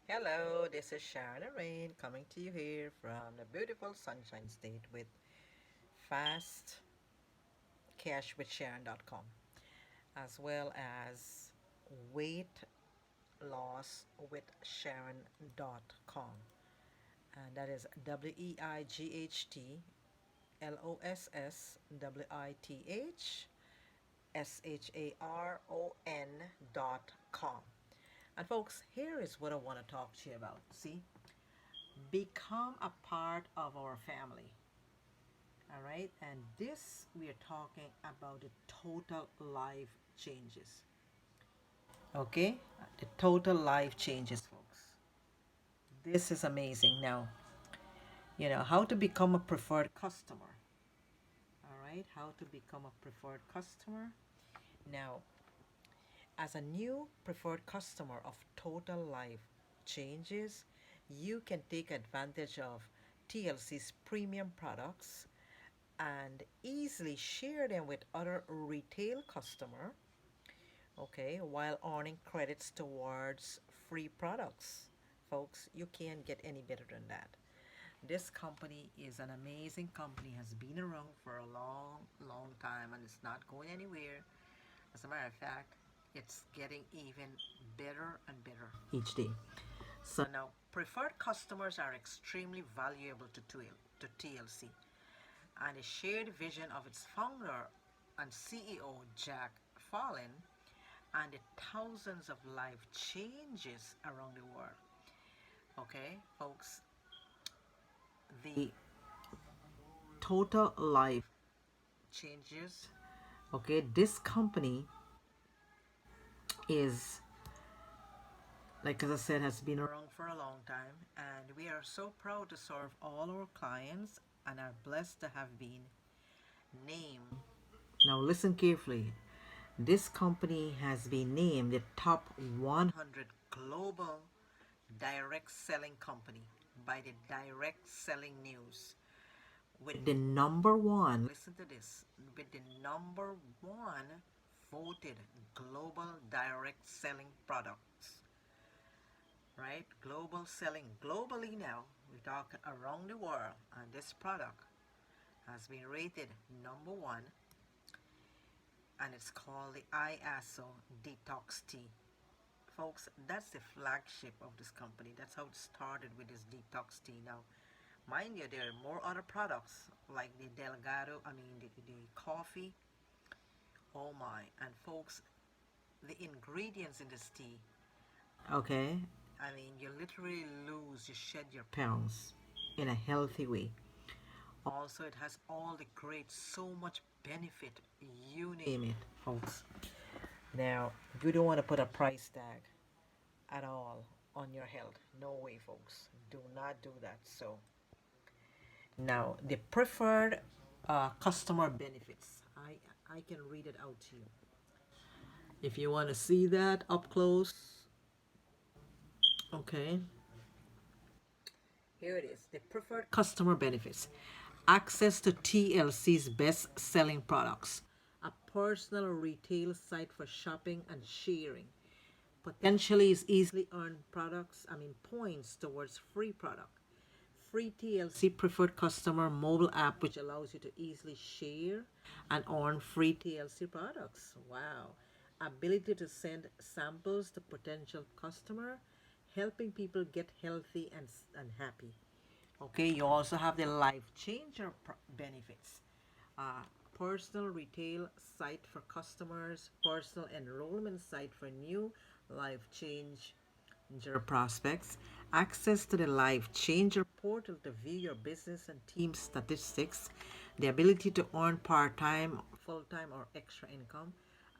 Hello, this is Sharon and Rain coming to you here from the beautiful Sunshine State with fastcashwithsharon.com as well as weight loss with Sharon.com, and that is WEIGHTLOSSWITHSHARON.com. And folks, here is what I want to talk to you about. See, become a part of our family. All right, and this we are talking about the total life changes. Okay, the total life changes, folks. This is amazing. Now, how to become a preferred customer. All right, how to become a preferred customer. Now, as a new preferred customer of Total Life Changes, you can take advantage of TLC's premium products and easily share them with other retail customer, okay, while earning credits towards free products. Folks, you can't get any better than that. This company is an amazing company, has been around for a long time, and it's not going anywhere. As a matter of fact, it's getting even better and better each day. So now, preferred customers are extremely valuable to TLC, and a shared vision of its founder and CEO, Jack Fallon, and the thousands of life changes around the world. Okay, folks, the total life changes. Okay, this company is, like as I said, has been around for a long time, and we are so proud to serve all our clients and are blessed to have been named. Now, listen carefully. This company has been named the top 100 global direct selling company by the Direct Selling News, with the number one, listen to this, with the number one voted global direct selling products, right? Global selling globally now. We talk around the world, and this product has been rated number one, and it's called the iaso detox tea. Folks, that's the flagship of this company. That's how it started with this detox tea. Now, mind you, there are more other products like the Delgado, the coffee. Oh my. And folks, the ingredients in this tea, okay, you literally you shed your pounds in a healthy way. Also, it has all the great, so much benefit, you name it, folks. Now, you don't want to put a price tag at all on your health. No way, folks. Do not do that. So, now the preferred customer benefits. I can read it out to you. If you want to see that up close, okay. Here it is. The preferred customer benefits. Access to TLC's best selling products. A personal retail site for shopping and sharing. Potentially is easily earned points towards free product. Free TLC preferred customer mobile app which allows you to easily share and earn free TLC products. Wow. Ability to send samples to potential customer, helping people get healthy and happy. Okay, you also have the life changer benefits. Uh, Personal retail site for customers, personal enrollment site for new life changer prospects, access to the life changer portal to view your business and team statistics, the ability to earn part-time, full-time, or extra income,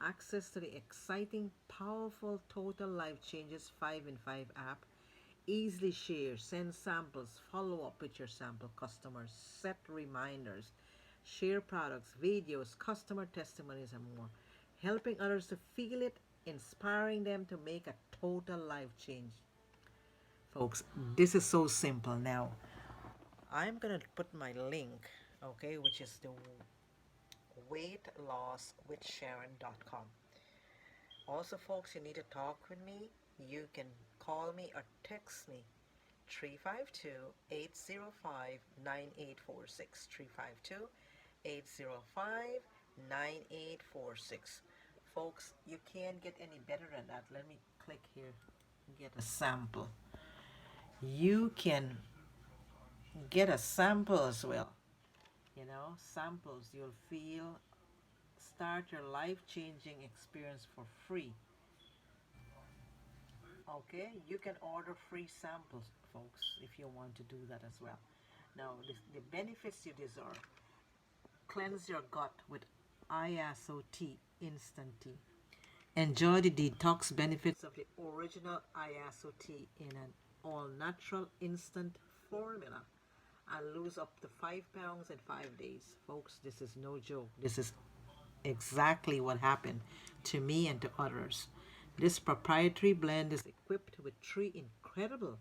access to the exciting, powerful Total Life Changes 5 in 5 app, easily share, send samples, follow up with your sample customers, set reminders, share products, videos, customer testimonies, and more, helping others to feel it, inspiring them to make a total life change. Folks, this is so simple. Now, I'm gonna put my link, okay, which is the weightlosswithsharon.com. Also, folks, you need to talk with me. You can call me or text me 352-805-9846. 352-805-9846. Folks, you can't get any better than that. Let me click here, get a sample. You can get a sample as well. Samples. You'll feel, start your life changing experience for free. Okay, you can order free samples, folks, if you want to do that as well. Now, the benefits you deserve: cleanse your gut with iaso tea, instant tea. Enjoy the detox benefits of the original iaso tea in an all natural instant formula and lose up to 5 pounds in 5 days. Folks, this is no joke. This is exactly what happened to me and to others. This proprietary blend is equipped with three incredible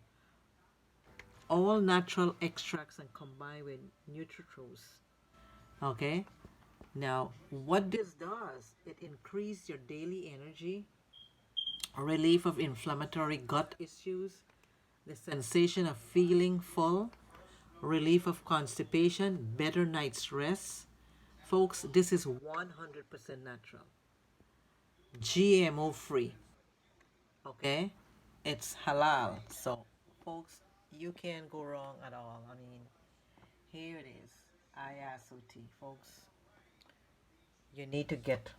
all natural extracts and combined with nutrients. Okay? Now, what this does, it increases your daily energy, relief of inflammatory gut issues, the sensation of feeling full, relief of constipation, better night's rest. Folks, this is 100% natural, GMO free, okay? It's halal. So, folks, you can't go wrong at all. I mean, here it is. Iaso tea, folks. You need to get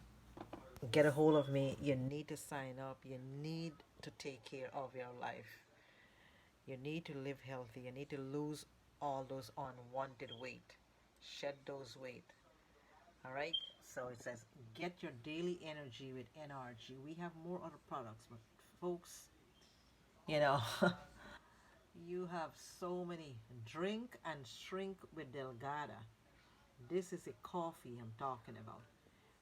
a hold of me. You need to sign up. You need to take care of your life. You need to live healthy. You need to lose all those unwanted weight. Shed those weight. All right. So it says get your daily energy with NRG. We have more other products, but folks, you know, you have so many. Drink and shrink with Delgada. This is a coffee I'm talking about.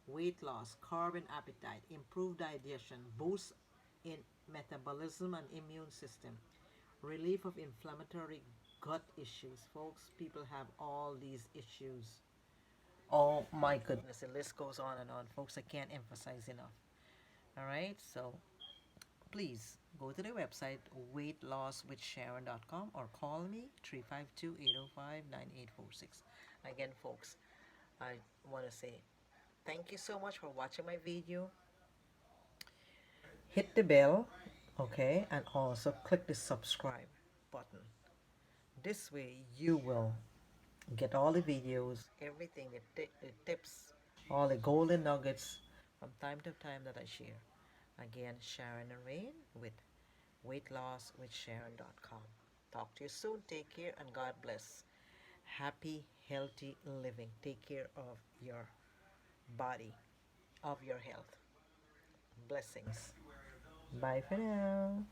Weight loss, carbon appetite, improved digestion, boost in metabolism and immune system, relief of inflammatory gut issues. Folks, people have all these issues. Oh my goodness, the list goes on and on. Folks, I can't emphasize enough. All right, so please go to the website weightlosswithsharon.com or call me 352-805-9846. Again, folks, I want to say thank you so much for watching my video. Hit the bell, okay, and also click the subscribe button. This way you will get all the videos, everything, the tips, all the golden nuggets from time to time that I share. Again, Sharon and Rain with weightlosswithsharon.com. Talk to you soon. Take care and God bless. Happy, healthy living. Take care of your body, of your health. Blessings. Bye for now.